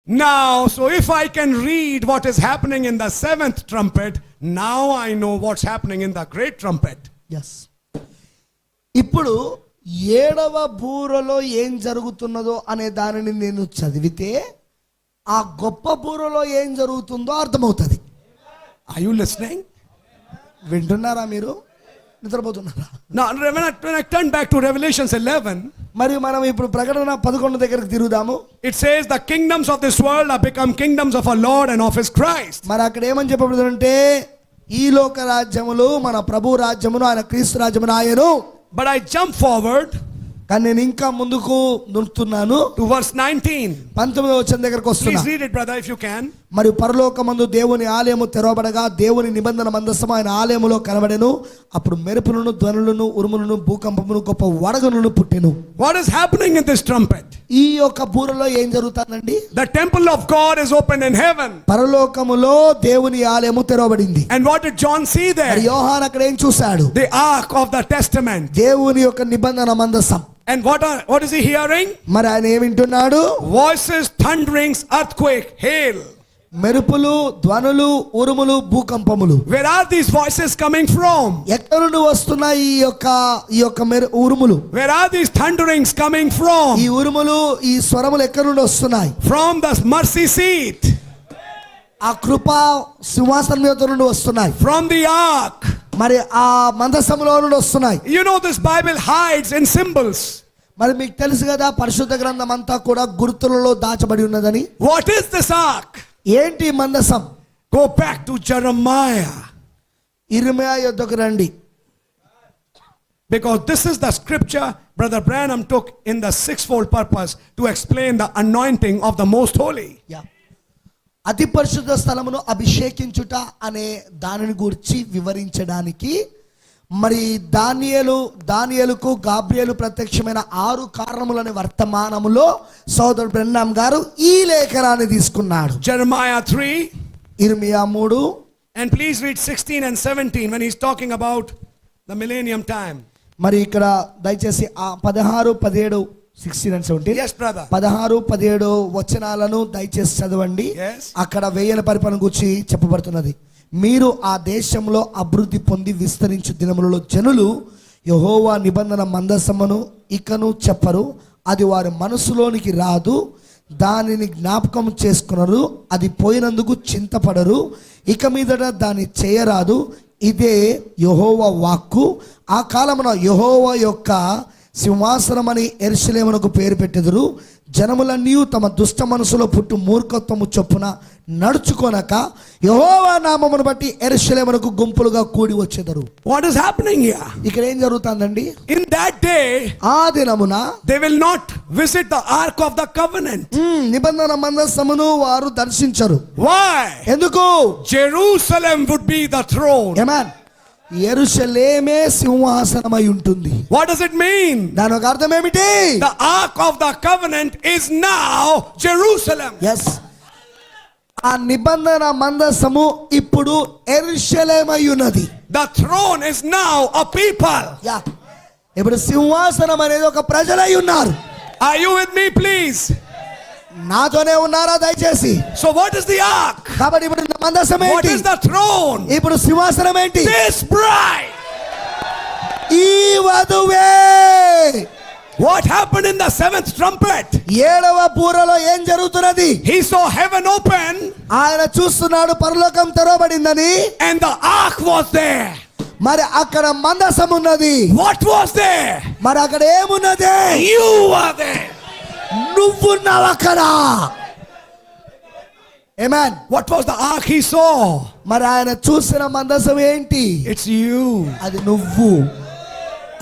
Now, so if I can read what is happening in the seventh trumpet, now I know what's happening in the great trumpet. Yes. ఇప్పుడు ఏడవ బూరలో ఏం జరుగుతున్నదో అనే దానిని నేను చదివితే ఆ గొప్ప బూరలో ఏం జరుగుతుందో అర్థమవుతుంది. Are you listening? వింటున్నారా మీరు? నిద్రపోతున్నారా? Now, when I turn back to Revelation 11, మరియు మనం ఇప్పుడు ప్రకటన 11 దగ్గరికి తిరుగుదాము. it says the kingdoms of this world have become kingdoms of our Lord and of his Christ. మరి అక్కడ ఏమని చెప్పబడుతుందంటే ఈ లోక రాజ్యములు మన ప్రభు రాజ్యమును ఆయన క్రీస్తు రాజ్యమును ఆయను. But I jump forward, కానీ నేను ఇంకా ముందుకు నడుస్తున్నాను. to verse 19. 19వ వచనం దగ్గరికి వస్తున్నా. Please read it, brother, if you can. మరియు పరలోకమందు దేవుని ఆలయము తెరవబడగా దేవుని నిబంధన మందసము ఆయన ఆలయములో కనబడెను. అప్పుడు మెరుపులను ధ్వనులను ఉరుములను భూకంపమును గొప్ప వడగనులను పుట్టెను. What is happening in this trumpet? ఈ యొక్క బూరలో ఏం జరుగుతుందండి? The temple of God is opened in heaven. పరలోకములో దేవుని ఆలయము తెరవబడింది. And what did John see there? మరి యోహాను అక్కడ ఏం చూశాడు? The ark of the testament. దేవుని యొక్క నిబంధన మందసం. And what is he hearing? మరి ఆయన ఏం వింటున్నాడు? Voices, thunderings, earthquake, hail. మెరుపులు ధ్వనులు ఉరుములు భూకంపములు. Where are these voices coming from? ఎక్కడ నుండి వస్తున్నాయి ఈ యొక్క ఉరుములు? Where are these thunderings coming from? ఈ ఉరుములు ఈ స్వరములు ఎక్కడ నుండి వస్తున్నాయి? From the mercy seat. ఆ కృపా సింహాసనం మీద నుండి వస్తున్నాయి. From the ark. మరి ఆ మందసములో నుండి వస్తున్నాయి. You know this Bible hides in symbols. మరి మీకు తెలుసు కదా పరిశుద్ధ గ్రంథం అంతా కూడా గుర్తులలో దాచబడి ఉన్నదని. What is this ark? ఏంటి మందసం? Go back to Jeremiah. ఇర్మియా యొద్దకు రండి. Because this is the scripture Brother Branham took in the sixfold purpose to explain the anointing of the most holy. అతి పరిశుద్ధ స్థలమును అభిషేకించుట అనే దానిని గురించి వివరించడానికి మరి దానియేలుకు గాబ్రియేలు ప్రత్యక్షమైన 6 కారణములనే వర్తమానములో సోదరుడు బ్రెన్నాం గారు ఈ లేఖనాన్ని తీసుకున్నాడు. Jeremiah 3. ఇర్మియా 3. And please read 16 and 17 when he's talking about the millennium time. మరి ఇక్కడ దయచేసి 16, 17, 16 and 17. Yes, brother. 16, 17 వచనాలను దయచేసి చదవండి. Yes. అక్కడ 1000 పరిపాలన గురించి చెప్పబడుతున్నది. మీరు ఆ దేశంలో అభివృద్ధి పొంది విస్తరించు దినములలో జనులు యెహోవా నిబంధన మందసమును ఇకను చెప్పరు. అది వారి మనసులోనికి రాదు. దానిని జ్ఞాపకం చేసుకునరు. అది పోయినందుకు చింతపడరు. ఇక మీదట దాన్ని చేయరాదు. ఇదే యెహోవా వాక్కు. ఆ కాలమున యెహోవా యొక్క సింహాసనమని యెరూషలేమునకు పేరు పెట్టెదరు. జనములన్నీ తమ దుష్ట మనసులో పుట్టు మూర్ఖత్వము చొప్పున నడుచుకొనక యెహోవా నామమును బట్టి యెరూషలేమునకు గుంపులుగా కూడి వచ్చెదరు. What is happening here? ఇక్కడ ఏం జరుగుతుందండి? In that day, ఆ దినమున they will not visit the ark of the covenant. నిబంధన మందసమును వారు దర్శించరు. Why? ఎందుకు? Jerusalem would be the throne. ఆమేన్. యెరూషలేమే సింహాసనమై ఉంటుంది. What does it mean? దాని ఒక అర్థం ఏమిటి? The ark of the covenant is now Jerusalem. yes. ఆ నిబంధన మందసము ఇప్పుడు యెరూషలేమై ఉన్నది. The throne is now a people. ఇప్పుడు సింహాసనం అనేది ఒక ప్రజలై ఉన్నారు. Are you with me, please? నాతోనే ఉన్నారా దయచేసి? So what is the ark? కాబట్టి ఇప్పుడు మందసం ఏంటి? What is the throne? ఇప్పుడు సింహాసనం ఏంటి? This bride. ఈ వధువే. What happened in the seventh trumpet? 7వ బూరలో ఏం జరుగుతున్నది? He saw heaven open. ఆయన చూస్తున్నాడు పరలోకం తెరవబడిందని. And the ark was there. మరి అక్కడ మందసం ఉన్నది. What was there? మరి అక్కడ ఏమున్నది? You were there. నువ్వున్నావు అక్కడ. ఆమేన్. What was the ark he saw? మరి ఆయన చూసిన మందసం ఏంటి? It's you. అది నువ్వు.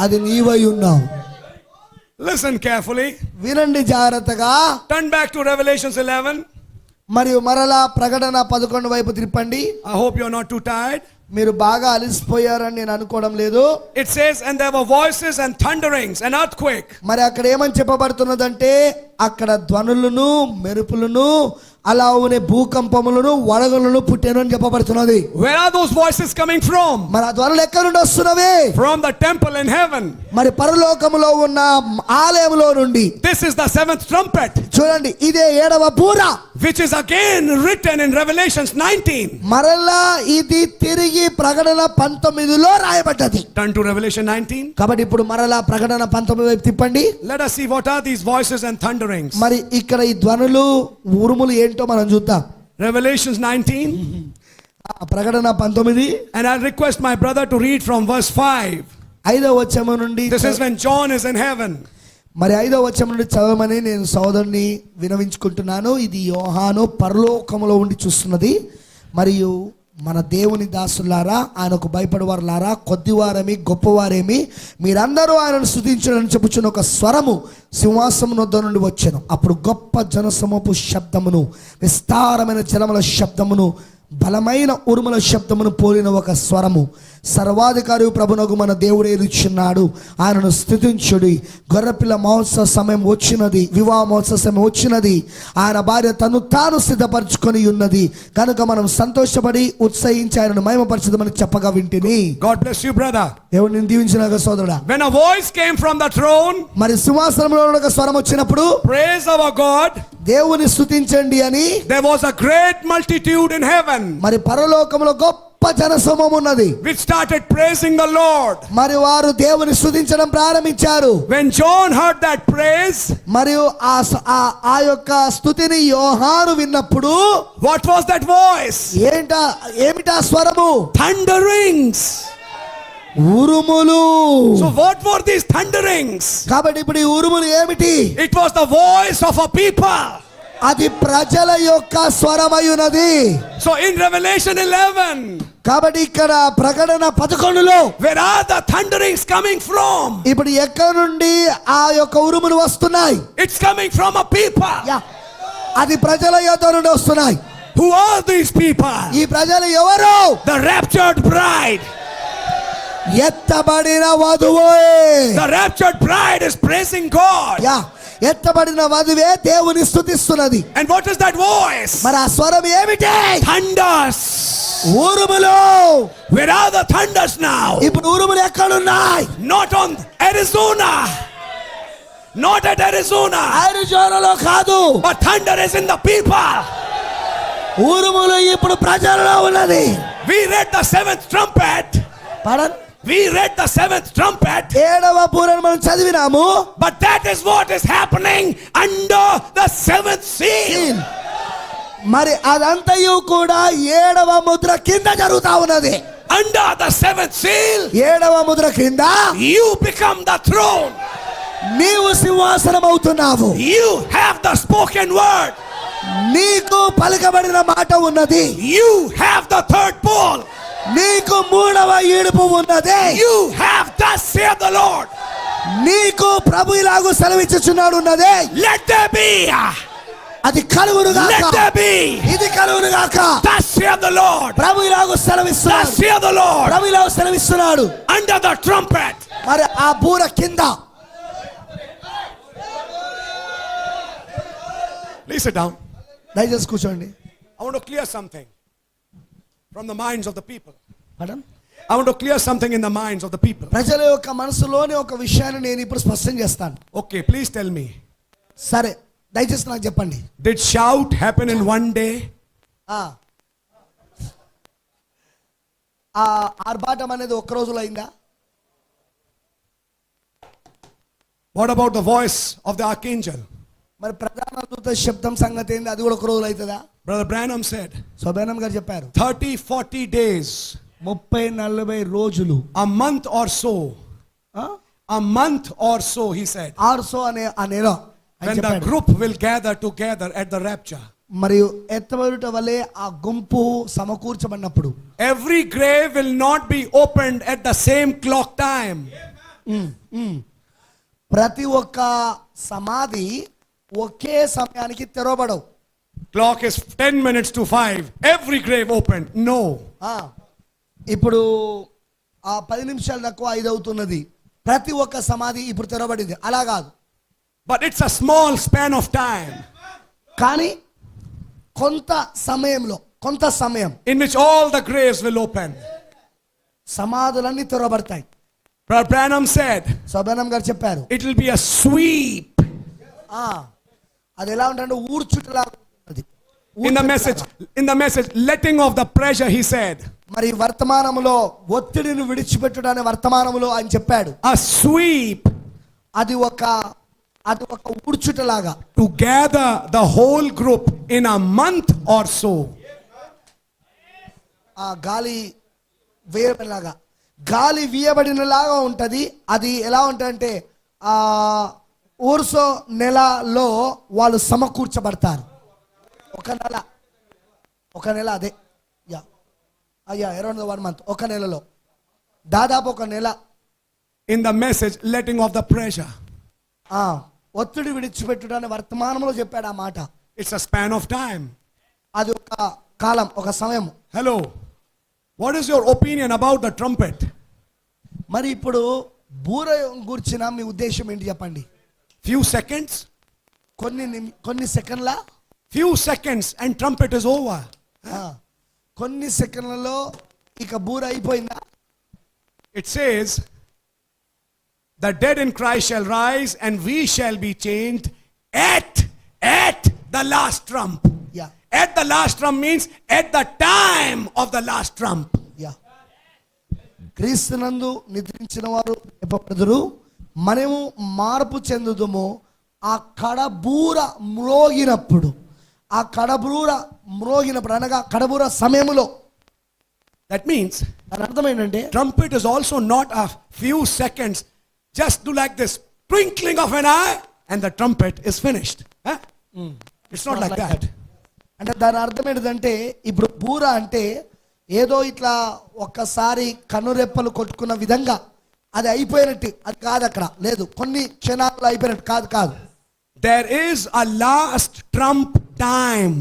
అది నీవై ఉన్నావు. Listen carefully. వినండి జాగ్రత్తగా. Turn back to Revelation 11. మరియు మరలా ప్రకటన 11 వైపు తిప్పండి. I hope you're not too tired. మీరు బాగా అలసిపోయారని నేను అనుకోవడం లేదు. It says, and there were voices and thunderings and earthquake. మరి అక్కడ ఏమని చెప్పబడుతున్నదంటే అక్కడ ధ్వనులను మెరుపులను అలానే భూకంపములను వడగలను పుట్టెను అని చెప్పబడుతున్నది. Where are those voices coming from? మరి ఆ ధ్వనులు ఎక్కడి నుండి వస్తున్నవి? From the temple in heaven. మరి పరలోకములో ఉన్న ఆలయములో నుండి. This is the seventh trumpet, చూడండి, ఇదే 7వ బూర, which is again written in Revelations 19. మరలా ఇది తిరిగి ప్రకటన 19లో రాయబడ్డది. Turn to Revelation 19. కాబట్టి ఇప్పుడు మరలా ప్రకటన 19 వైపు తిప్పండి. Let us see what are these voices and thunderings. మరి ఇక్కడ ఈ ధ్వనులు ఉరుములు ఏంటో మనం చూద్దాం. Revelations 19. ప్రకటన 19 And I request my brother to read from verse 5. 5వ వచనం నుండి. This is when John is in heaven. మరి 5వ వచనం నుండి చదవమని నేను సోదరుని వినవించుకుంటున్నాను. ఇది యోహాను పరలోకములో ఉండి చూస్తున్నది. మరియు మన దేవుని దాసులారా, ఆయనకు భయపడేవారులారా, కొద్దివారేమి గొప్పవారేమి, మీరందరూ ఆయనను స్తుతించడని చెప్పుచున్న ఒక స్వరము సింహాసనం వద్ద నుండి వచ్చెను. అప్పుడు గొప్ప జనసమూహపు శబ్దమును, విస్తారమైన జలముల శబ్దమును, బలమైన ఉరుముల శబ్దమును పోలిన ఒక స్వరము, సర్వాధికారి ప్రభునగు మన దేవుడే ఇచ్చున్నాడు, ఆయనను స్తుతించుడి, గొర్రెపిల్ల మహోత్సవ సమయం వచ్చినది, వివాహ మహోత్సవ సమయం వచ్చినది, ఆయన భార్య తను తాను సిద్ధపరచుకొని ఉన్నది, కనుక మనం సంతోషపడి ఉత్సహించి ఆయనను మహిమపరచుదామని చెప్పగా వింటిని. God bless you, brother. దేవుడు నిన్ను దీవించుగాక సోదరుడా. When a voice came from the throne, మరి సింహాసనంలో ఒక స్వరం వచ్చినప్పుడు praise our God, దేవుని స్తుతించండి అని, there was a great multitude in heaven మరి పరలోకములో గొప్ప జనసమూహం ఉన్నది, which started praising the Lord. మరి వారు దేవుని స్తుతించడం ప్రారంభించారు. When John heard that praise, మరియు ఆ యొక్క స్తుతిని యోహాను విన్నప్పుడు, what was that voice? ఏమిటా స్వరము? Thunderings. ఉరుములు. So what were these thunderings? కాబట్టి ఇప్పుడు ఈ ఉరుములు ఏమిటి? It was the voice of a people. అది ప్రజల యొక్క స్వరమయున్నది. So in Revelation 11, కాబట్టి ఇక్కడ ప్రకటన 11లో where are the thunderings coming from? ఇప్పుడు ఎక్కడి నుండి ఆ యొక్క ఉరుములు వస్తున్నాయి? It's coming from a people. అది ప్రజల యొద్ద నుండి వస్తున్నాయి. Who are these people? ఈ ప్రజలు ఎవరు? The raptured bride. ఎత్తబడిన వధువు. The raptured bride is praising God. ఎత్తబడిన వధువే దేవుని స్తుతిస్తున్నది. And what is that voice? మరి ఆ స్వరం ఏమిటి? Thunders. ఉరుములు. Where are the thunders now? ఇప్పుడు ఉరుములు ఎక్కడున్నాయి? Not on Arizona. Not at Arizona. అరిజోనాలో కాదు. But thunder is in the people. ఉరుములు ఇప్పుడు ప్రజలలో ఉన్నది. We read the seventh trumpet. పడన్. We read the seventh trumpet. 7వ బూరను మనం చదివినాము. But that is what is happening under the seventh seal. మరి అదంతయు కూడా 7వ ముద్ర కింద జరుగుతా ఉన్నది. Under the seventh seal, 7వ ముద్ర కింద you become the throne. నీవు సింహాసనం అవుతున్నావు. You have the spoken word. నీకు పలుకబడిన మాట ఉన్నది. You have the third pole. నీకు 3వ ఈడుపు ఉన్నది. You have thus saith the Lord. నీకు ప్రభు ఇలాగు సెలవిచ్చుచున్నాడు ఉన్నది. Let there be. అది కలుగును గాక. Let there be. ఇది కలుగును గాక. Thus saith the Lord. ప్రభు ఇలాగు సెలవిస్తున్నాడు. Thus saith the Lord. ప్రభు ఇలాగు సెలవిస్తున్నాడు. Under the trumpet. మరి ఆ బూర కింద. Please sit down. దయచేసి కూర్చోండి. I want to clear something from the minds of the people. Madam, I want to clear something in the minds of the people. ప్రజల యొక్క మనసులోని ఒక విషయాన్ని నేను ఇప్పుడు స్పష్టం చేస్తాను. Okay, please tell me. సరే, దయచేసి నాకు చెప్పండి. Did shout happen in one day? ఆ ఆర్భాటం అనేది ఒక్క రోజులో అయిందా? What about the voice of the archangel? మరి ప్రధాన దూత శబ్దం సంగతి ఏంది? అది కూడా ఒక రోజులో అవుతుందా? Brother Branham said, సోబేనం గారు చెప్పారు, 30-40 days, 30-40 రోజులు, a month or so, a month or so, he said, or so అనే ఆ నెల when the group will gather together at the rapture. మరియు ఎత్తబడుట వలె ఆ గుంపు సమకూర్చబడినప్పుడు Every grave will not be opened at the same clock time. ప్రతి ఒక్క సమాధి ఒకే సమయానికి తెరవబడవు. Clock is 10 minutes to 5. Every grave opened. No. ఇప్పుడు ఆ 10 నిమిషాలు తక్కువ 5 అవుతున్నది. ప్రతి ఒక్క సమాధి ఇప్పుడు తెరవబడింది. అలా కాదు. But it's a small span of time. కానీ కొంత సమయంలో, కొంత సమయం in which all the graves will open. సమాధులన్నీ తెరవబడతాయి. Brother Branham said, సోబెనం గారు చెప్పారు, it will be a sweep. అది ఎలా ఉంటుందంటే ఊడ్చుటలా ఉంటుంది. In the message, letting off the pressure, he said, మరి వర్తమానములో ఒత్తిడిని విడిచిపెట్టుడనే వర్తమానములో ఆయన చెప్పాడు, a sweep అది ఒక ఊడ్చుటలాగా. to gather the whole group in a month or so. ఆ గాలి వేయబడినలాగా, గాలి వీయబడినలాగా ఉంటది. అది ఎలా ఉంటుందంటే ఆ ఊర్సో నెలలో వాళ్ళు సమకూర్చబడతారు. ఒక నెల అదే అరౌండ్ 1 month, ఒక నెలలో దాదాపు ఒక నెల. In the message, letting off the pressure. ఒత్తిడి విడిచిపెట్టుడు అనే వర్తమానంలో చెప్పాడు ఆ మాట. It's a span of time. అది ఒక కాలం, ఒక సమయం. Hello. What is your opinion about the trumpet? మరి ఇప్పుడు బూర గురించిన మీ ఉద్దేశం ఏంటి చెప్పండి. Few seconds? కొన్ని సెకండ్ల, Few seconds and trumpet is over. కొన్ని సెకండ్లలో ఇక బూర అయిపోయిందా? It says, the dead in Christ shall rise and we shall be changed at the last trump. Yeah. At the last trump means at the time of the last trump. క్రీస్తునందు నిద్రించిన వారు ఎప్పటిదురు, మనము మార్పు చెందుదుము ఆ కడబూర మ్రోగినప్పుడు. ఆ కడబూర మ్రోగినప్పుడు అనగా కడబూర సమయములో. That means దాని అర్థం ఏంటంటే trumpet is also not a few seconds, just do like this, twinkling of an eye and the trumpet is finished. It's not like that. అంటే దాని అర్థం ఏంటంటే ఇప్పుడు బూర అంటే ఏదో ఇట్లా ఒక్కసారి కనురెప్పలు కొట్టుకున్న విధంగా అది అయిపోయినట్టు, అది కాదు. అక్కడ లేదు, కొన్ని క్షణాల్లో అయిపోయినట్టు కాదు. There is a last trump time.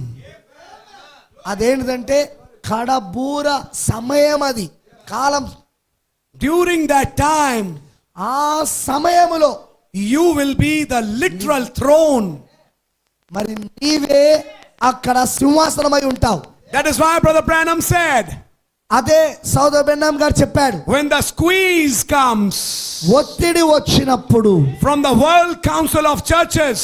అదేంటంటే కడబూర సమయం, అది కాలం. During that time, ఆ సమయములో you will be the literal throne. మరి నీవే అక్కడ సింహాసనమై ఉంటావు. That is why Brother Branham said, అదే సోదర బ్రహ్నాం గారు చెప్పాడు, when the squeeze comes ఒత్తిడి వచ్చినప్పుడు, from the World Council of Churches,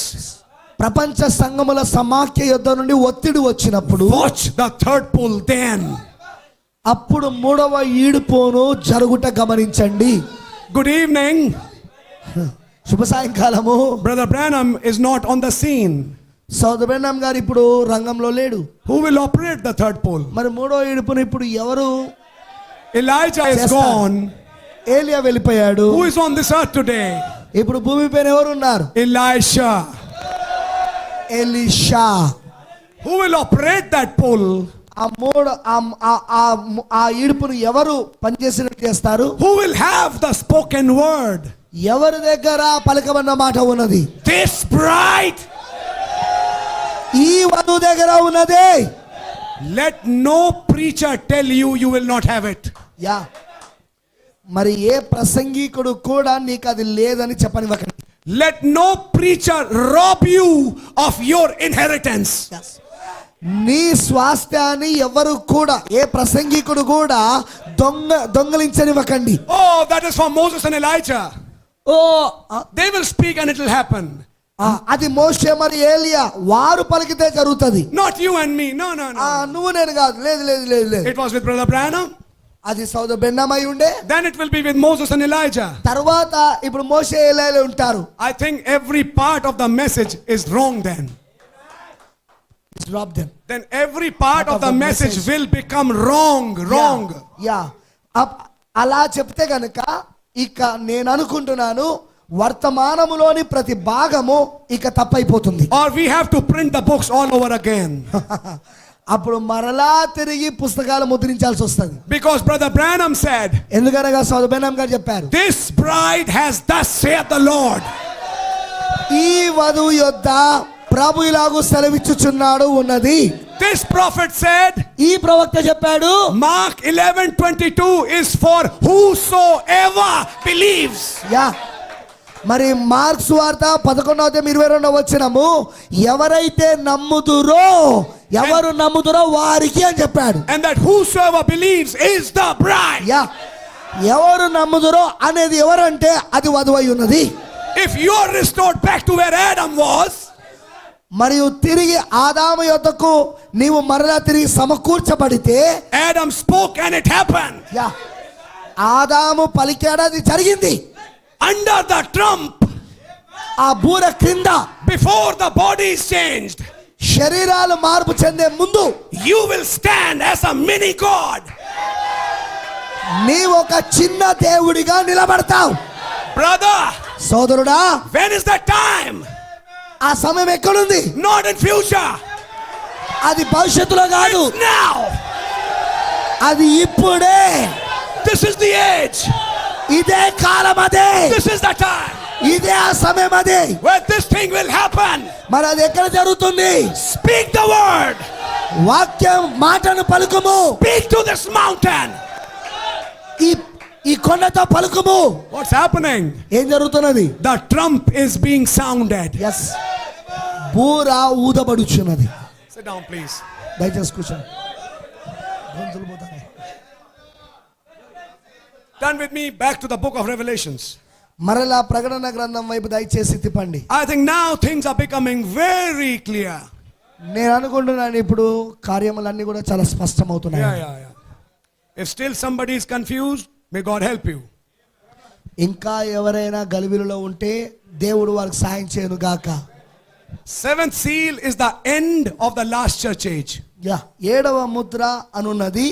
ప్రపంచ సంఘముల సమాఖ్య యుద్ధ నుండి ఒత్తిడి వచ్చినప్పుడు, watch the third pull then. అప్పుడు మూడవ ఈడుపోను జరుగుట గమనించండి. Good evening. శుభ సాయంకాలము. Brother Branham is not on the scene. సోదర బ్రహ్నాం గారు ఇప్పుడు రంగంలో లేడు. Who will operate the third pull? మరి మూడో ఈడుపును ఇప్పుడు ఎవరు? Elijah is చేస్తారు. gone. ఏలియా వెళ్ళిపోయాడు. Who is on this earth today? ఇప్పుడు భూమిపైన ఎవరు ఉన్నారు? Elisha. Elisha. Who will operate that pull? ఆ ఈడుపును ఎవరు పనిచేసినట్టు చేస్తారు? Who will have the spoken word? ఎవరి దగ్గర పలకబడిన మాట ఉన్నది? This bride. ఈ వధువు దగ్గర ఉన్నదే. Let no preacher tell you you will not have it. మరి ఏ ప్రసంగికుడు కూడా నీకు అది లేదని చెప్పనివ్వకండి. Let no preacher rob you of your inheritance. నీ స్వాస్థ్యాన్ని ఎవరు కూడా, ఏ ప్రసంగికుడు కూడా దొంగలించనివ్వకండి. Oh, that is for Moses and Elijah. They will speak and it will happen. అది మోషే మరి ఏలియా వారు పలికితే జరుగుతుంది. Not you and me. No. నువ్వు నేను కాదు. లేదు. It was with Brother Branham. అది సోదర బ్రహ్నాం అయి ఉండే. Then it will be with Moses and Elijah. తర్వాత ఇప్పుడు మోషే ఏలియాలు ఉంటారు. I think every part of the message is wrong then. Drop them. Then every part of the message will become wrong. అలా చెప్తే గనుక ఇక నేను అనుకుంటున్నాను వర్తమానములోని ప్రతి భాగము ఇక తప్పైపోతుంది. Or we have to print the books all over again. అప్పుడు మరలా తిరిగి పుస్తకాలు ముద్రించాల్సి వస్తుంది. Because Brother Branham said, ఎందుకనగా సోదర బ్రహ్నాం గారు చెప్పారు, this bride has thus saith the Lord. ఈ వధువు యొద్ద ప్రభు ఇలాగూ సెలవిచ్చుచున్నాడు ఉన్నది. This prophet said, ఈ ప్రవక్త చెప్పాడు, Mark 11:22 is for whosoever believes. మరి మార్క్స్ వార్త 11:22 వచ్చినము ఎవరైతే నమ్ముదురో ఎవరు నమ్ముదురో వారికి అని చెప్పాడు. And that whosoever believes is the bride. Yeah, ఎవరు నమ్ముదురో అనేది ఎవరంటే అది వధువై ఉన్నది. If you are restored back to where Adam was, మరియు తిరిగి ఆదాము యొద్దకు నీవు మరలా తిరిగి సమకూర్చబడితే, Adam spoke and it happened. Yeah, ఆదాము పలికాడు, అది జరిగింది. Under the trump, ఆ బూర క్రింద, before the body is changed, శరీరాలు మార్పు చెందే ముందు you will stand as a mini God. నీవు ఒక చిన్న దేవుడిగా నిలబడతావు. Brother, సోదరుడా, when is that time? ఆ సమయం ఎక్కడుంది? Not in future. అది భవిష్యత్తులో కాదు, It's now. అది ఇప్పుడే. This is the age. ఇదే కాలం, అదే This is the time ఇదే ఆ సమయం, అదే. where this thing will happen. మరి అది ఎక్కడ జరుగుతుంది? Speak the word. వాక్యం మాటను పలుకుము. Speak to this mountain. ఈ కొండతో పలుకుము. What's happening? ఏం జరుగుతున్నది? The trump is being sounded. Yes, బూర ఊదబడుచున్నది. Sit down, please. దయచేసి కూర్చోండి. గొంతులు పోతాయి. Turn with me back to the book of Revelations. మరలా ప్రకటన గ్రంథం వైపు దయచేసి తిప్పండి. I think now things are becoming very clear. నేను అనుకుంటున్నాను ఇప్పుడు కార్యములన్నీ కూడా చాలా స్పష్టమవుతున్నాయి. Yeah. If still somebody is confused, may God help you. ఇంకా ఎవరైనా గలిబిలిలో ఉంటే దేవుడు వారికి సాయం చేయను గాక. Seventh seal is the end of the last church age. Yeah, 7వ ముద్ర అనున్నది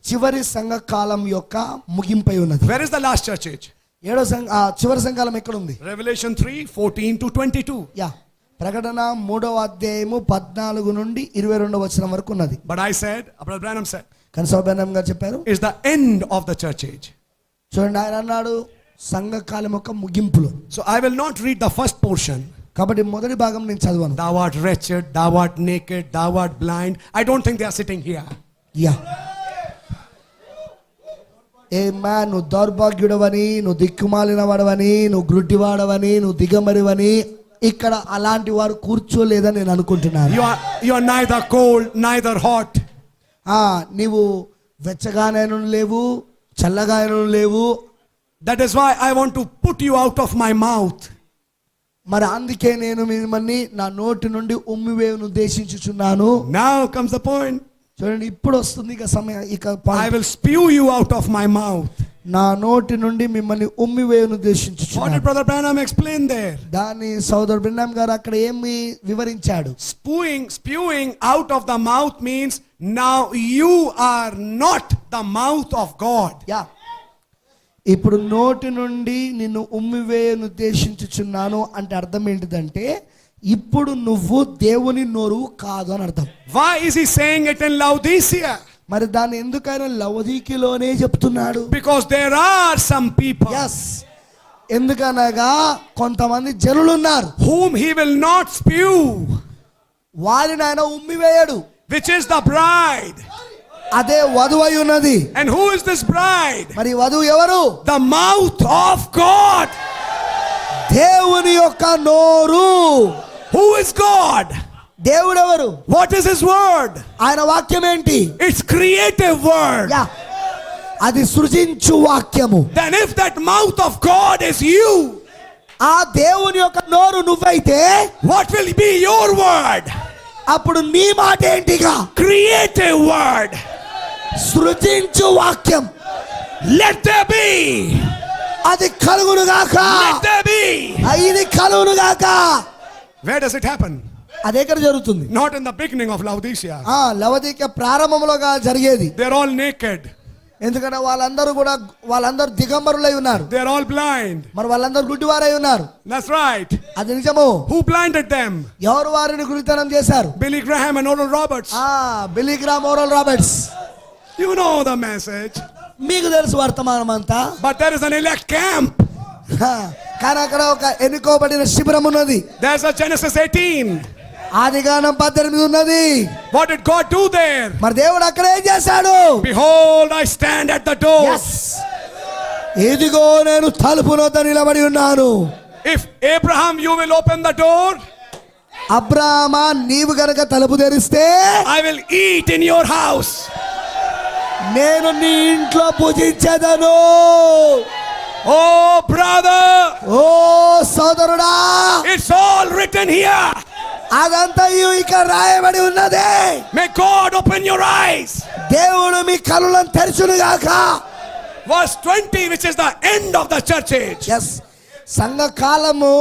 చివరి సంఘ కాలం యొక్క ముగింపై ఉన్నది. Where is the last church age? చివరి సంఘకాలం ఎక్కడ ఉంది? Revelation 3:14-22. యా, ప్రకటన 3వ అధ్యాయము 14 నుండి 22 వచనం వరకు ఉన్నది. But I said, Brother Branham said, కన్సోబెనం గారు చెప్పారు, is the end of the church age. చూడండి, ఆయన అన్నాడు సంఘకాలం యొక్క ముగింపులో. So I will not read the first portion. కాబట్టి మొదటి భాగం నేను చదవను. Thou art wretched, thou art naked, thou art blind. I don't think they are sitting here. Yeah, నువ్వు దౌర్భాగ్యుడవని, నువ్వు దిక్కుమాలిన వాడవని, నువ్వు గ్రుడ్డివాడవని, నువ్వు దిగమరివని ఇక్కడ అలాంటి వారు కూర్చోలేదని నేను అనుకుంటున్నాను. You are neither cold, neither hot. నీవు వెచ్చగానైనా లేవు, చల్లగానైనా లేవు. That is why I want to put you out of my mouth. మరి అందుకే నేను మిమ్మల్ని నా నోటి నుండి ఉమ్మివేయును ఉద్దేశించుచున్నాను. Now comes the point. చూడండి, ఇప్పుడు వస్తుంది ఇక సమయం. ఇక I will spew you out of my mouth. నా నోటి నుండి మిమ్మల్ని ఉమ్మివేయును What did ఉద్దేశించుచున్నాను. Brother Branham explain there? దాన్ని సోదరుడు బ్రహ్నాం గారు అక్కడ ఏమి వివరించాడు? Spewing out of the mouth means now you are not the mouth of God. Yeah, ఇప్పుడు నోటి నుండి నిన్ను ఉమ్మివేయను ఉద్దేశించుచున్నాను అంటే అర్థం ఏంటిదంటే ఇప్పుడు నువ్వు దేవుని నోరు కాదు అని అర్థం. Why is he saying it in Laodicea? మరి దాన్ని ఎందుకైనా లవదీకిలోనే చెప్తున్నాడు? Because there are some people yes, ఎందుకనగా కొంతమంది జనులు ఉన్నారు whom he will not spew, వారిని ఆయన ఉమ్మివేయడు. which is the bride. అదే వధువై ఉన్నది. And who is this bride? మరి వధువు ఎవరు? The mouth of God. దేవుని యొక్క నోరు. Who is God? దేవుడు ఎవరు? What is his word? ఆయన వాక్యం ఏంటి? It's creative word. యా, అది సృజించు వాక్యము. Then if that mouth of God is you, ఆ దేవుని యొక్క నోరు నువ్వైతే what will be your word? అప్పుడు నీ మాట ఏంటిగా? Creative word. సృజించు వాక్యం. Let there be. అది కలుగును గాక. Let there be. ఇది కలుగును గాక. Where does it happen? అది ఎక్కడ జరుగుతుంది? Not in the beginning of Laodicea. లవదీక ప్రారంభంలోగా జరిగేది. They're all naked. ఎందుకంటే వాళ్ళందరూ దిగంబరులై ఉన్నారు. They're all blind. మరి వాళ్ళందరూ గుడ్డివారై ఉన్నారు. That's right. అది నిజము. Who blinded them? ఎవరు వారిని గురితనం చేశారు? Billy Graham and Oral Roberts. Billy Graham, Oral Roberts. You know the message. మీకు తెలుసు వర్తమానం అంతా. But there is an elect camp. కానీ అక్కడ ఒక ఎన్నుకోబడిన శిబిరం ఉన్నది. There's a Genesis 18. ఆదికాండం 18 ఉన్నది. What did God do there? మరి దేవుడు అక్కడ ఏం చేశాడు? Behold, I stand at the door. ఇదిగో నేను తలుపు వద్ద నిలబడి ఉన్నాను. If Abraham, you will open the door, అబ్రామా నీవు గనక తలుపు తెరిస్తే I will eat in your house. నేను నీ ఇంట్లో పూజించేదను. Oh, brother, ఓ సోదరుడా, it's all written here. అదంతా ఇక రాయబడి ఉన్నదే. May God open your eyes. దేవుడు మీ కళ్ళను తెరచును గాక. Verse 20, which is the end of the church age. Yes, సంఘ కాలము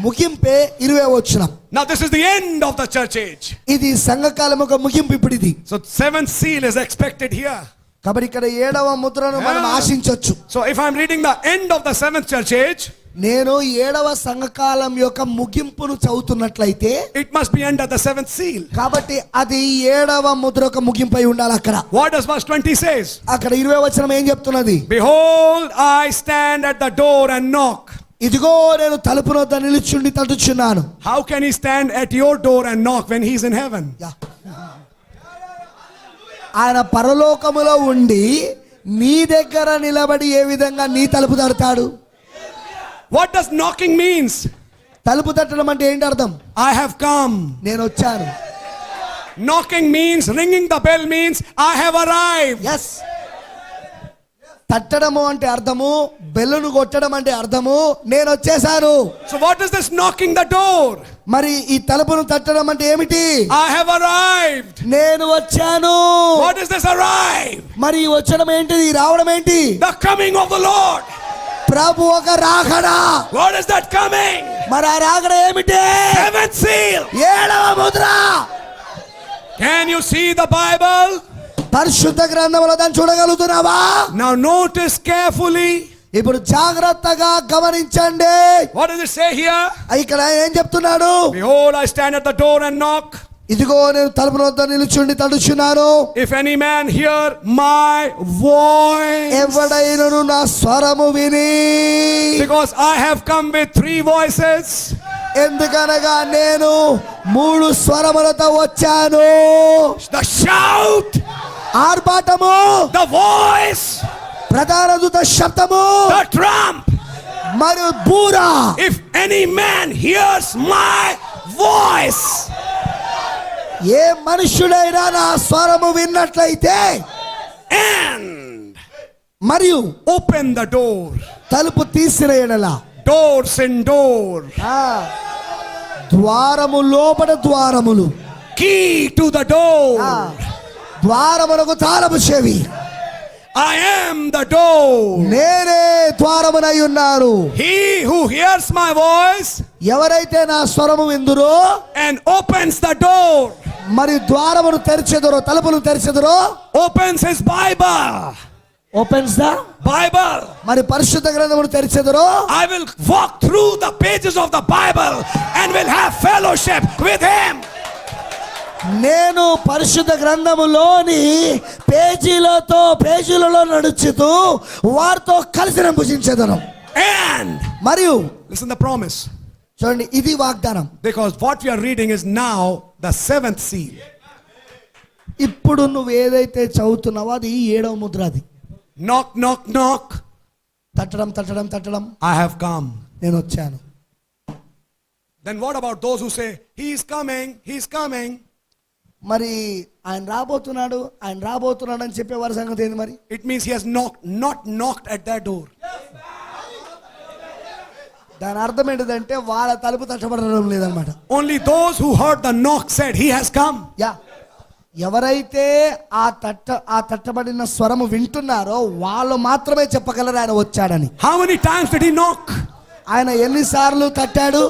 ముగింపే 20వ వచనం. Now this is the end of the church age. ఇది సంఘకాలం ఒక ముగింపు ఇప్పుడు ఇది. So seventh seal is expected here. కాబట్టి ఇక్కడ 7వ ముద్రను మనం ఆశించొచ్చు. So if I'm reading the end of the seventh church age, నేను 7వ సంఘకాలం యొక్క ముగింపును చదువుతున్నట్లయితే it must be end of the seventh seal. కాబట్టి అది 7వ ముద్ర యొక్క ముగింపై ఉండాలి. అక్కడ What does verse 20 says? అక్కడ 20వ వచనం ఏం చెప్తున్నది? Behold, I stand at the door and knock. ఇదిగో నేను తలుపు వద్ద నిలుచుండి తట్టుచున్నాను. How can he stand at your door and knock when he's in heaven? ఆయన పరలోకములో ఉండి నీ దగ్గర నిలబడి ఏ విధంగా నీ తలుపు తడతాడు? What does knocking means? తలుపు తట్టడం అంటే ఏంటి అర్థం? I have come. నేను వచ్చాను. Knocking means, ringing the bell means I have arrived. Yes, తట్టడము అంటే అర్థము, బెల్లును కొట్టడం అంటే అర్థము నేను వచ్చేసాను. So what is this knocking the door? మరి ఈ తలుపును తట్టడం అంటే ఏమిటి? I have arrived. నేను వచ్చాను. What is this arrive? మరి ఈ వచ్చడం ఏంటిది? ఈ రావడం ఏంటి? The coming of the Lord. ప్రభు ఒక రాకడ. What is that coming? మరి ఆ రాకడ ఏమిటి? Seventh seal. 7వ Mudra. Can you see the Bible? పరిశుద్ధ గ్రంథములో దాన్ని చూడగలుగుతున్నావా? Now notice carefully. ఇప్పుడు జాగ్రత్తగా గమనించండి. What does it say here? ఇక్కడ ఏం చెప్తున్నాడు? Behold, I stand at the door and knock. ఇదిగో నేను తలుపు వద్ద నిలుచుండి తడుచున్నాను. If any man hear my voice. ఎవడైనను నా స్వరము విని. Because I have come with 3 voices. ఎందుకనగా నేను 3 స్వరములతో వచ్చాను. The shout, ఆర్భాటము, the voice, ప్రధాన దూత శబ్దము, the trump. మరియు బూర. If any man hears my voice. ఏ మనుషుడైనా నా స్వరము విన్నట్లయితే And మరియు open the door. తలుపు తీసిన ఎడల, Doors and door. ద్వారము లోపల ద్వారములు, Key to the door. ద్వారమునకు తాళము చెవి. I am the door. నేనే ద్వారమునై ఉన్నాను. He who hears my voice ఎవరైతే నా స్వరము విందురో and opens the door, మరి ద్వారమును తెరిచెదరో, తలుపును తెరిచెదరో, opens his Bible. Opens the Bible. మరి పరిశుద్ధ గ్రంథమును తెరిచెదరో, I will walk through the pages of the Bible and will have fellowship with him. నేను పరిశుద్ధ గ్రంథములోని పేజీలలో నడుచుతూ వారితో కలిసి నేను భుజించెదను. And మరియు listen the promise. చూడండి, ఇది వాగ్దానం. Because what we are reading is now the 7th seal. ఇప్పుడు నువ్వు ఏదైతే చదువుతున్నావో అది 7వ ముద్ర. అది Knock, knock, knock. తట్టడం తట్టడం తట్టడం. I have come. నేను వచ్చాను. Then what about those who say, he is coming, he is coming? మరి ఆయన రాబోతున్నాడు అని చెప్పేవారి సంగతి ఏంది? మరి It means he has not knocked at that door. దాని అర్థం ఏంటిదంటే వాళ్ళ తలుపు తట్టబడడం లేదనమాట. Only those who heard the knock said, he has come. Yeah, ఎవరైతే ఆ తట్టబడిన స్వరము వింటున్నారో వాళ్ళు మాత్రమే చెప్పగలరు ఆయన వచ్చాడని. How many times did he knock? ఆయన ఎన్నిసార్లు తట్టాడు?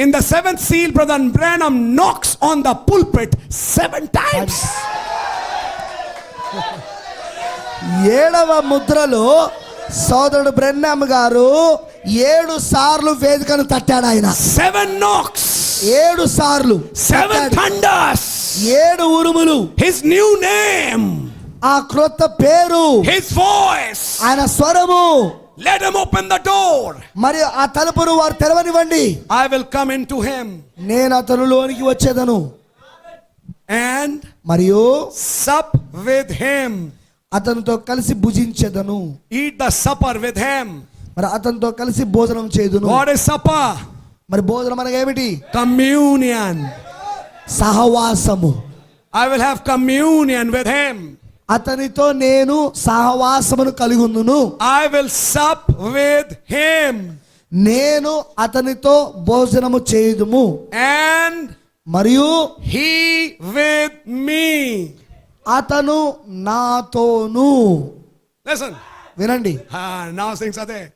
In the 7th seal, Brother Branham knocks on the pulpit 7 times. 7వ ముద్రలో సోదరుడు బ్రెన్నామ్ గారు 7 సార్లు వేదికను తట్టాడు. ఆయన 7 knocks. 7 సార్లు 7 thunders. 7 ఉరుములు. His new name. ఆ క్రొత్త పేరు. His voice. ఆయన స్వరము. Let him open the door. మరి ఆ తలుపును వారు తెరవనివ్వండి. I will come into him. నేను అతనిలోనికి వచ్చేదను. And మరియు sup with him. అతనితో కలిసి భుజించెదను. Eat the supper with him. మరి అతనితో కలిసి భోజనం చేయుదును. What is supper? మరి భోజనం అనగా ఏమిటి? Communion. సహవాసము. I will have communion with him. అతనితో నేను సహవాసమును కలిగి ఉందును. I will sup with him. నేను అతనితో భోజనము చేయుదుము And మరియు he with me. అతను నాతోను. Listen. వినండి. Now things are there.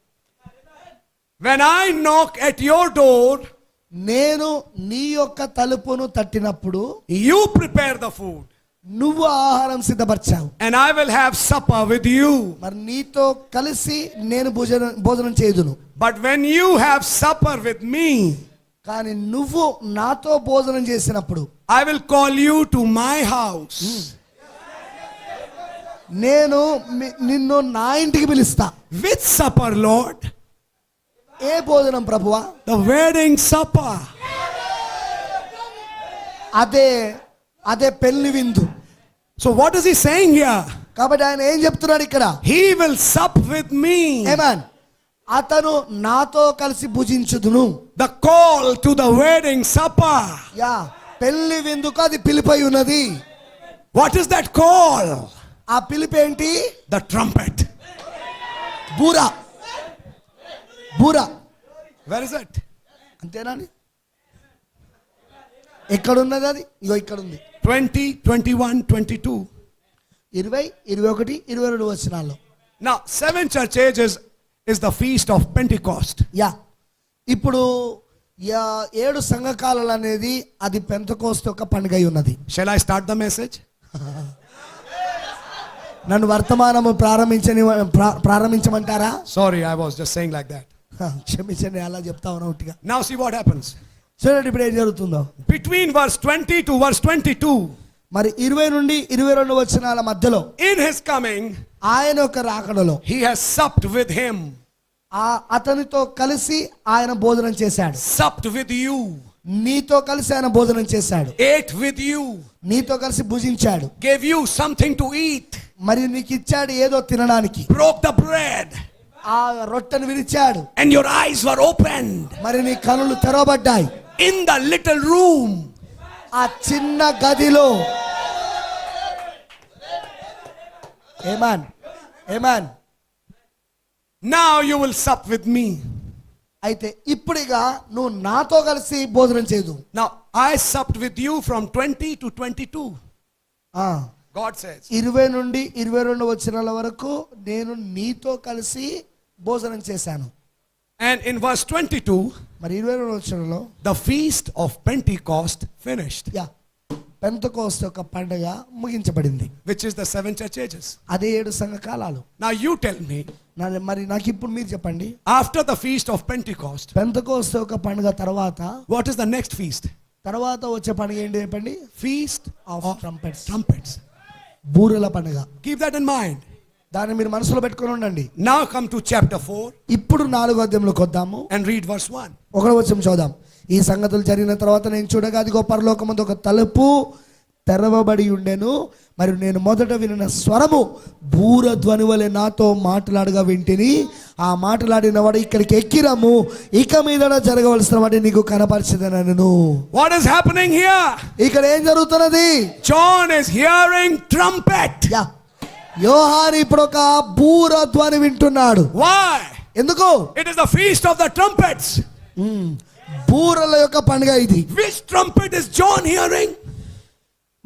When I knock at your door, నేను నీ యొక్క తలుపును తట్టినప్పుడు you prepare the food. నువ్వు ఆహారం సిద్ధపరిచావు. And I will have supper with you. మరి నీతో కలిసి నేను భోజనం చేయుదును. But when you have supper with me, కానీ నువ్వు నాతో భోజనం చేసినప్పుడు I will call you to my house. నేను నిన్ను నా ఇంటికి పిలుస్తా. Which supper, Lord? ఏ భోజనం ప్రభువా? The wedding supper. అదే పెళ్లి విందు. So what is he saying here? కాబట్టి ఆయన ఏం చెప్తున్నాడు ఇక్కడ? He will sup with me. ఆమేన్. అతను నాతో కలిసి భుజించుదును. The call to the wedding supper. Yeah, పెళ్లి విందుకు అది పిలిపై ఉన్నది. What is that call? ఆ పిలుపు ఏంటి? The trumpet. బూర. బూర. Where is it? అంతేనా? ఎక్కడున్నది అది? ఇగో ఇక్కడ ఉంది. 20, 21, 22. 20, 21, 22 వచనాల్లో. Now, 7 church ages is the feast of Pentecost. Yeah, ఇప్పుడు 7 సంఘకాలాలు అనేది అది పెంతెకోస్తు యొక్క పండుగ అయి ఉన్నది. Shall I start the message? నన్ను వర్తమానము ప్రారంభించమంటారా? Sorry, I was just saying like that. క్షమించండి, అలా చెప్తా ఉన్నా ఉట్టిగా. Now see what happens. చూడండి ఇప్పుడు ఏం జరుగుతుందో. Between verse 20 to verse 22. మరి 20 నుండి 22 వచనాల మధ్యలో In his coming, ఆయన యొక్క రాకడలో he has supped with him. అతనితో కలిసి ఆయన భోజనం చేశాడు. Supped with you. నీతో కలిసి ఆయన భోజనం చేశాడు. Ate with you. నీతో కలిసి భుజించాడు. Gave you something to eat. మరి నీకు ఇచ్చాడు ఏదో తినడానికి. Broke the bread. ఆ రొట్టెను విరిచాడు. And your eyes were opened. మరి నీ కనులు తెరవబడ్డాయి. In the little room. ఆ చిన్న గదిలో. ఆమేన్. ఆమేన్. Now you will sup with me. అయితే ఇప్పుడిగా నువ్వు నాతో కలిసి భోజనం చేయదు. Now I supped with you from 20 to 22. God says. 20 నుండి 22 వచనాల వరకు నేను నీతో కలిసి భోజనం చేశాను. And in verse 22, మరి 22 వచనంలో the feast of Pentecost finished. Yeah, Pentecost యొక్క పండుగ ముగించబడింది. Which is the 7 church ages. అదే 7 సంఘకాలాలు. Now you tell me. మరి నాకు ఇప్పుడు మీరు చెప్పండి. After the feast of Pentecost, Pentecost యొక్క పండుగ తర్వాత what is the next feast? తర్వాత వచ్చే పండుగ ఏంటి చెప్పండి? Feast of trumpets. Trumpets. బూరెల పండుగ. Keep that in mind. దాన్ని మీరు మనసులో పెట్టుకొని ఉండండి. Now come to chapter 4. ఇప్పుడు 4వ అధ్యాయంలోకి వద్దాము. And read verse 1. 1వ వచనం చదువుదాం. ఈ సంగతులు జరిగిన తర్వాత నేను చూడగా అదిగో పరలోకమందు ఒక తలుపు తెరవబడి ఉండెను. మరి నేను మొదట వినిన స్వరము బూర ధ్వని వలె నాతో మాట్లాడగా వింటిని. ఆ మాట్లాడిన వాడు ఇక్కడికి ఎక్కిరము, ఇక మీద జరగవలసిన వాటి నీకు కనపరిచేదనను. What is happening here? ఇక్కడ ఏం జరుగుతున్నది? John is hearing trumpet. Yeah, యోహాను ఇప్పుడు ఒక బూర ధ్వని వింటున్నాడు. Why? ఎందుకు? It is the feast of the trumpets. బూరల యొక్క పండుగ ఇది. Which trumpet is John hearing?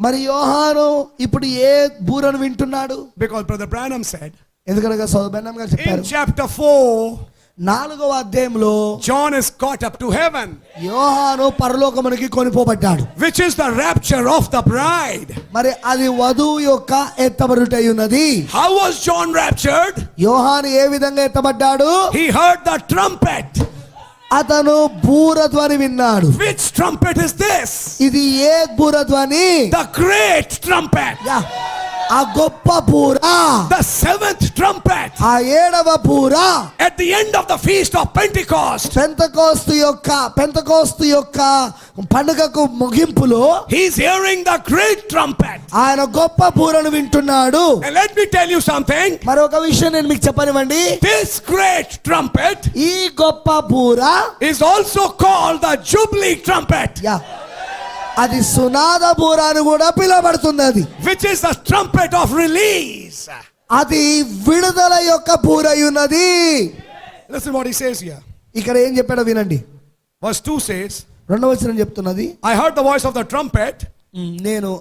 మరి యోహాను ఇప్పుడు ఏ బూరను వింటున్నాడు? Because Brother Branham said, ఎందుకనగా సోదరు బ్రహ్నం గారు చెప్పారు, in chapter 4, 4వ అధ్యాయంలో John is caught up to heaven. యోహాను పరలోకమునికి కొనిపోబడ్డాడు. Which is the rapture of the bride. మరి అది వధువు యొక్క ఎత్తబడుటై ఉన్నది. How was John raptured? యోహాను ఏ విధంగా ఎత్తబడ్డాడు? He heard the trumpet. అతను బూర ధ్వని విన్నాడు. Which trumpet is this? ఇది ఏ బూర ధ్వని? The great trumpet. యా, ఆ గొప్ప బూర, the seventh trumpet, ఆ 7వ బూర at the end of the feast of Pentecost, Pentecost యొక్క పండుగకు ముగింపులో he's hearing the great trumpet. ఆయన గొప్ప బూరను వింటున్నాడు. And let me tell you something. మరొక విషయం నేను మీకు చెప్పనివ్వండి. This great trumpet ఈ గొప్ప బూర is also called the Jubilee trumpet, అది సునాద బూర అని కూడా పిలువబడుతుంది. అది which is the trumpet of release. అది విడుదల యొక్క బూర ఉన్నది. Listen what he says here. ఇక్కడ ఏం చెప్పాడో వినండి. Verse 2 says, 2వ వచనం చెప్తున్నది, I heard the voice of the trumpet. నేను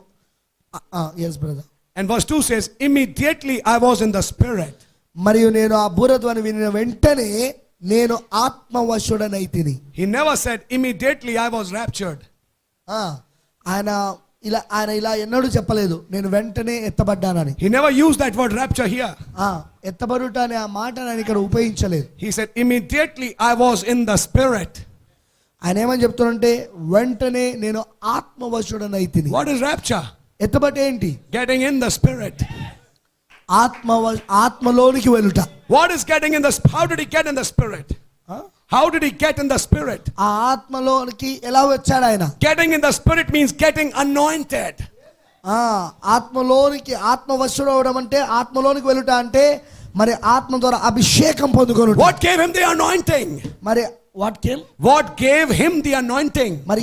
yes brother. And verse 2 says, immediately I was in the spirit. మరియు నేను ఆ బూరధ్వని వినిన వెంటనే నేను ఆత్మవశుడనైతిని. He never said immediately I was raptured. ఆయన ఇలా ఎన్నడూ చెప్పలేదు నేను వెంటనే ఎత్తబడ్డానని. He never used that word rapture here. ఎత్తబడుట అనే ఆ మాటను ఆయన ఇక్కడ ఉపయోగించలేదు. He said immediately I was in the spirit. ఆయన ఏమని చెప్తున్నాడంటే వెంటనే నేను ఆత్మవశుడనైతిని. What is rapture? ఎత్తబడ్డ ఏంటి? Getting in the spirit. ఆత్మలోనికి వెళ్ళుట. What is getting in the spirit? How did he get in the spirit? How did he get in the spirit? ఆ ఆత్మలోనికి ఎలా వచ్చాడు ఆయన? Getting in the spirit means getting anointed. ఆత్మలోనికి ఆత్మవశుడు అవడం అంటే ఆత్మలోనికి వెళ్ళుట అంటే మరి ఆత్మ ద్వారా అభిషేకం పొందుకొనుట. What gave him the anointing? మరి what gave him the anointing? మరి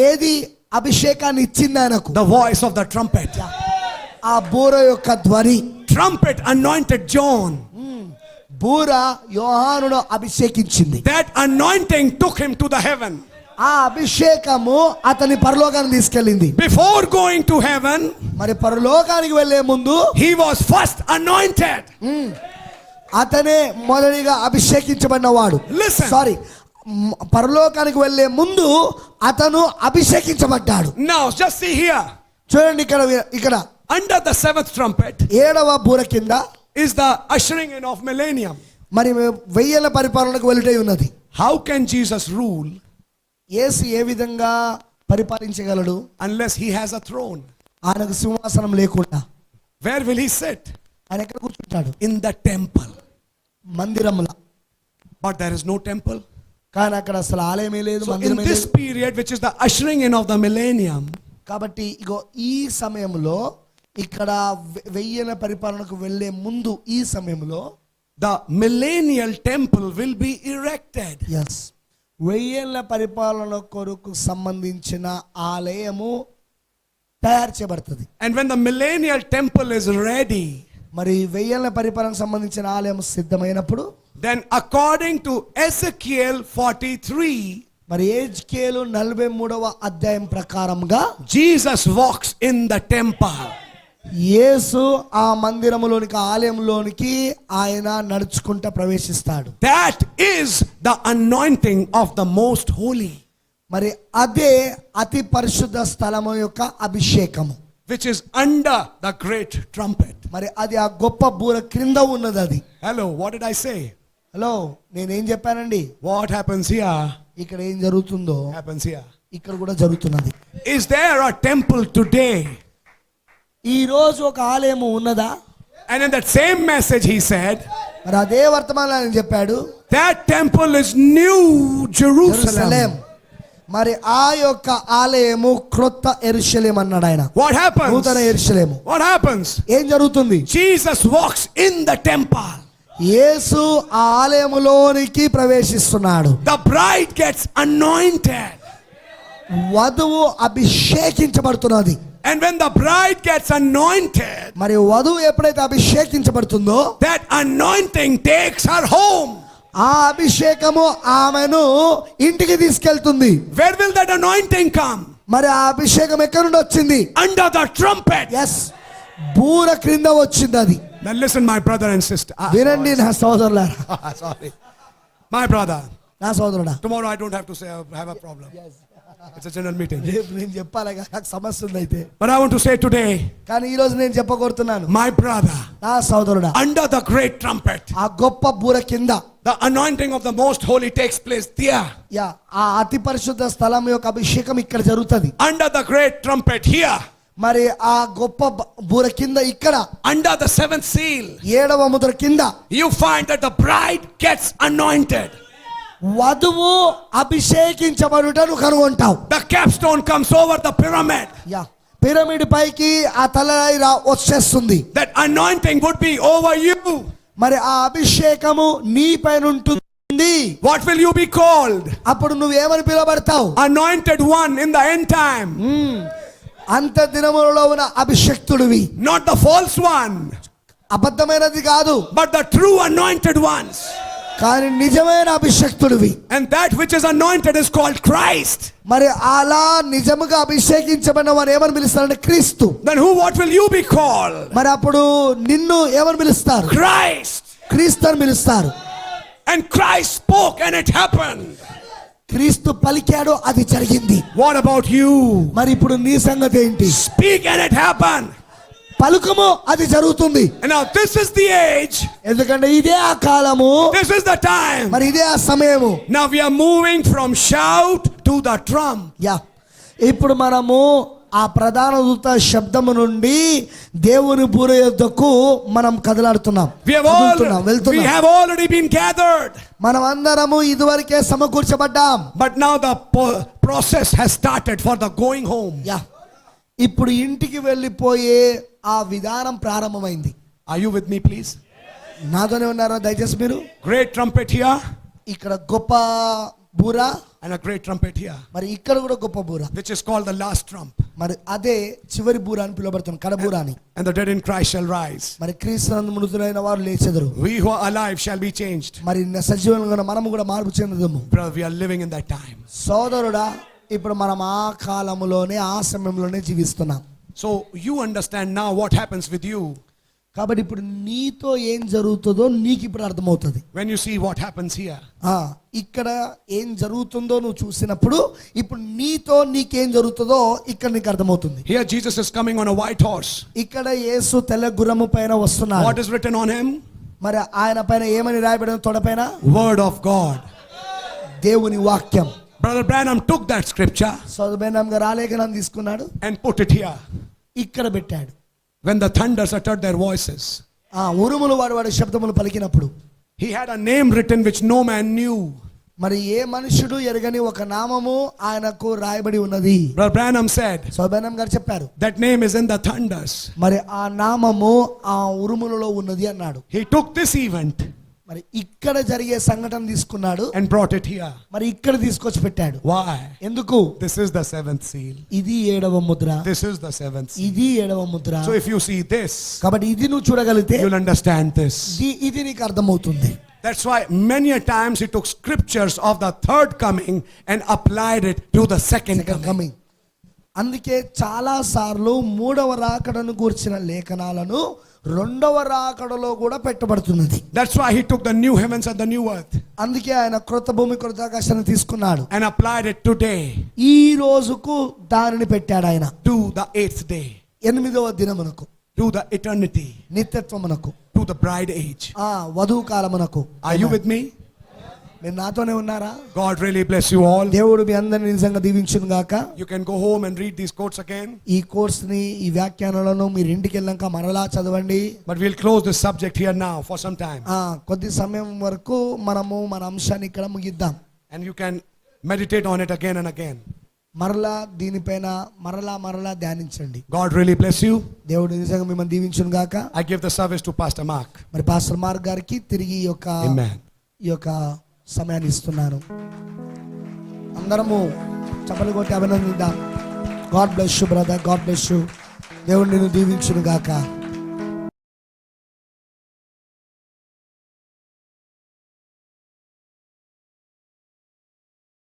ఏది అభిషేకాన్ని ఇచ్చింది ఆయనకు? The voice of the trumpet. ఆ బూర యొక్క ధ్వని. Trumpet anointed John. బూర యోహానును అభిషేకించింది. That anointing took him to the heaven. ఆ అభిషేకము అతని పరలోకానికి తీసుకెళ్ళింది. Before going to heaven, మరి పరలోకానికి వెళ్ళే ముందు he was first anointed. అతనే మొదటిగా అభిషేకించబడినవాడు. సారీ, పరలోకానికి వెళ్ళే ముందు అతను అభిషేకించబడ్డాడు. Now just see here. చూడండి ఇక్కడ under the 7th trumpet 7వ బూర కింద is the ushering in of millennium. మరి 1000ల పరిపాలనకు వెళ్ళుటై ఉన్నది. How can Jesus rule యేసు ఏ విధంగా పరిపాలించగలడు unless he has a throne? ఆయనకు సింహాసనం లేకుండా. Where will he sit? ఆయన ఎక్కడ కూర్చుంటాడు? In the temple. మందిరములో. But there is no temple. కానీ అక్కడ అసలు ఆలయమే లేదు, So in మందిరమే this లేదు. period which is the ushering in of the millennium, కాబట్టి ఇగో ఈ సమయంలో ఇక్కడ 1000ల పరిపాలనకు వెళ్ళే ముందు ఈ సమయంలో the millennial temple will be erected. 1000ల పరిపాలన కొరకు సంబంధించిన ఆలయము తయారు చేయబడుతుంది. And when the millennial temple is ready, మరి 1000ల పరిపాలనకు సంబంధించిన ఆలయం సిద్ధమైనప్పుడు then according to Ezekiel 43, మరి ఎజ్కేలు 43వ అధ్యాయం ప్రకారంగా Jesus walks in the temple. యేసు ఆ మందిరములోనికి ఆలయంలోనికి ఆయన నడుచుకుంటూ ప్రవేశిస్తాడు. That is the anointing of the most holy. మరి అదే అతి పరిశుద్ధ స్థలము యొక్క అభిషేకము, which is under the great trumpet. మరి అది ఆ గొప్ప బూర క్రింద ఉన్నది. అది hello, what did I say? Hello, నేనేం చెప్పానండి? What happens here ఇక్కడ ఏం జరుగుతుందో happens here. ఇక్కడ కూడా జరుగుతున్నది. Is there a temple today? ఈ రోజు ఒక ఆలయము ఉన్నదా? And in that same message he said, మరి అదే వర్తమానంలో ఆయన చెప్పాడు, that temple is new Jerusalem. మరి ఆ యొక్క ఆలయము క్రొత్త యెరూషలేము అన్నాడు ఆయన. What happens? నూతన యెరూషలేము. What happens? ఏం జరుగుతుంది? Jesus walks in the temple. యేసు ఆ ఆలయములోనికి ప్రవేశిస్తున్నాడు. The bride gets anointed. వధువు అభిషేకించబడుతున్నది. And when the bride gets anointed, మరి వధువు ఎప్పుడైతే అభిషేకించబడుతుందో that anointing takes her home. ఆ అభిషేకము ఆమెను ఇంటికి తీసుకెళ్తుంది. Where will that anointing come? మరి ఆ అభిషేకం ఎక్కడి నుండి వచ్చింది? Under the trumpet. బూర క్రింద వచ్చింది అది. Now listen, my brother and sister. వినండి నా సోదరులారా. Sorry, my brother. నా సోదరుడా. Tomorrow I don't have to say I have a problem. It's a general meeting. రేపు నేను చెప్పాలి, నాకు సమస్య ఉంది అయితే. But I want to say today, కానీ ఈ రోజు నేను చెప్పగోరుతున్నాను, my brother, నా సోదరుడా, under the great trumpet, ఆ గొప్ప బూర కింద the anointing of the most holy takes place there. ఆ అతి పరిశుద్ధ స్థలం యొక్క అభిషేకం ఇక్కడ జరుగుతుంది. Under the great trumpet here, మరి ఆ గొప్ప బూర కింద ఇక్కడ under the seventh seal, 7వ ముద్ర కింద you find that the bride gets anointed. వధువు అభిషేకించబడుటను కనుగొంటావు. The capstone comes over the pyramid. Yeah pyramid పైకి ఆ తలరాయి వచ్చేస్తుంది. That anointing would be over you. మరి ఆ అభిషేకము నీ పైన ఉంటుంది. What will you be called? అప్పుడు నువ్వేమని పిలువబడతావు? Anointed one in the end time. అంత దినములలో ఉన్న అభిషక్తుడివి. Not the false one, అబద్ధమైనది కాదు, but the true anointed ones. కానీ నిజమైన అభిషక్తుడివి. And that which is anointed is called Christ. మరి అలా నిజముగా అభిషేకించబడిన వారు ఏమని పిలుస్తారంటే క్రీస్తు. Then what will you be called? మరి అప్పుడు నిన్ను ఏమని పిలుస్తారు? Christ. క్రీస్తు అని పిలుస్తారు. And Christ spoke and it happened. క్రీస్తు పలికాడు, అది జరిగింది. What about you? మరి ఇప్పుడు నీ సంగతి ఏంటి? Speak and it happened. పలుకుము, అది జరుగుతుంది. And now this is the age. ఎందుకంటే ఇదే ఆ కాలము, This is the time. మరి ఇదే ఆ సమయము. Now we are moving from shout to the trump. Yeah ఇప్పుడు మనము ఆ ప్రధాన దూత శబ్దము నుండి దేవుని బూర యొద్దకు మనం కదలాడుతున్నాం. We have already been gathered. మనం అందరము ఇదివరకే సమకూర్చబడ్డాం. But now the process has started for the going home. Yeah ఇప్పుడు ఇంటికి వెళ్ళిపోయే ఆ విధానం ప్రారంభమైంది. Are you with me, please? నాతోనే ఉన్నారా దయచేసి మీరు? Great trumpet here. ఇక్కడ గొప్ప బూర and a great trumpet here, మరి ఇక్కడ కూడా గొప్ప బూర, which is called the last trump. మరి అదే చివరి బూర అని పిలువబడుతుంది, కడబూర అని. And the dead in Christ shall rise. మరి క్రీస్తునందు మృతులైన వారు లేచెదరు. We who are alive shall be changed. మరి సజీవంగా మనము కూడా మార్పు చెందుదాము. Brother, we are living in that time. సోదరుడా, ఇప్పుడు మనం ఆ కాలములోనే ఆ సమయంలోనే జీవిస్తున్నాం. So you understand now what happens with you. కాబట్టి ఇప్పుడు నీతో ఏం జరుగుతుందో నీకు ఇప్పుడు అర్థమవుతుంది. When you see what happens here. ఇక్కడ ఏం జరుగుతుందో నువ్వు చూసినప్పుడు ఇప్పుడు నీతో నీకేం జరుగుతుందో ఇక్కడ నీకు అర్థమవుతుంది. Here Jesus is coming on a white horse. ఇక్కడ యేసు తెల్ల గుర్రము పైన వస్తున్నాడు. What is written on him? మరి ఆయన పైన ఏమని రాయబడిన? తొడపైన Word of God. దేవుని వాక్యం. Brother Branham took that scripture. సోదరు బ్రానమ్ గారు ఆ లేఖనాన్ని తీసుకున్నాడు, and put it here. ఇక్కడ పెట్టాడు. When the thunders uttered their voices, ఉరుములు వాడి శబ్దములు పలికినప్పుడు, he had a name written which no man knew. మరి ఏ మనుషుడు ఎరగని ఒక నామము ఆయనకు రాయబడి ఉన్నది. Brother Branham said, సోదరు బ్రానమ్ గారు చెప్పారు, that name is in the thunders. మరి ఆ నామము ఆ ఉరుములలో ఉన్నది అన్నాడు. He took this event, మరి ఇక్కడ జరిగే సంఘటన తీసుకున్నాడు and brought it here. మరి ఇక్కడ తీసుకొచ్చి పెట్టాడు. Why? ఎందుకు? This is the seventh seal. ఇది 7వ Mudra. This is the seventh seal. ఇది 7వ Mudra. So if you see this, కాబట్టి ఇది నువ్వు చూడగలిగితే you'll understand this. ఇది నీకు అర్థమవుతుంది. That's why many a times he took scriptures of the third coming and applied it to the second coming. అందుకే చాలా సార్లు 3వ రాకడను గూర్చిన లేఖనాలను 2వ రాకడలో కూడా పెట్టబడుతున్నది. That's why he took the new heavens and the new earth. అందుకే ఆయన క్రొత్త భూమి క్రొత్త ఆకాశాన్ని తీసుకున్నాడు. and applied it today. ఈ రోజుకు దానిని పెట్టాడు ఆయన. to the 8th day. 8వ దినమునకు. to the eternity. నిత్యత్వమునకు. to the bride age. వధువు కాలమునకు. Are you with me? మీరు నాతోనే ఉన్నారా? God really bless you all. దేవుడు మీ అందరిని నిజంగా దీవించును గాక. You can go home and read these quotes again. ఈ కోర్స్ ని, ఈ వ్యాఖ్యానాలను మీరు ఇంటికి వెళ్ళాక మరలా చదవండి. But we'll close this subject here now for some time. కొద్ది సమయం వరకు మనము మన అంశాన్ని ఇక్కడ ముగిద్దాం. And you can meditate on it again and again. మరలా దీనిపైన మరలా ధ్యానించండి. God really bless you. దేవుడు నిజంగా మిమ్మల్ని దీవించును గాక. I give the service to Pastor Mark. మరి పాస్టర్ మార్క్ గారికి తిరిగి ఈ యొక్క సమయాన్ని ఇస్తున్నాను. అందరము చప్పట్లు కొట్టి అభినందిద్దాం. God bless you brother, God bless you. దేవుడు నిన్ను దీవించును గాక.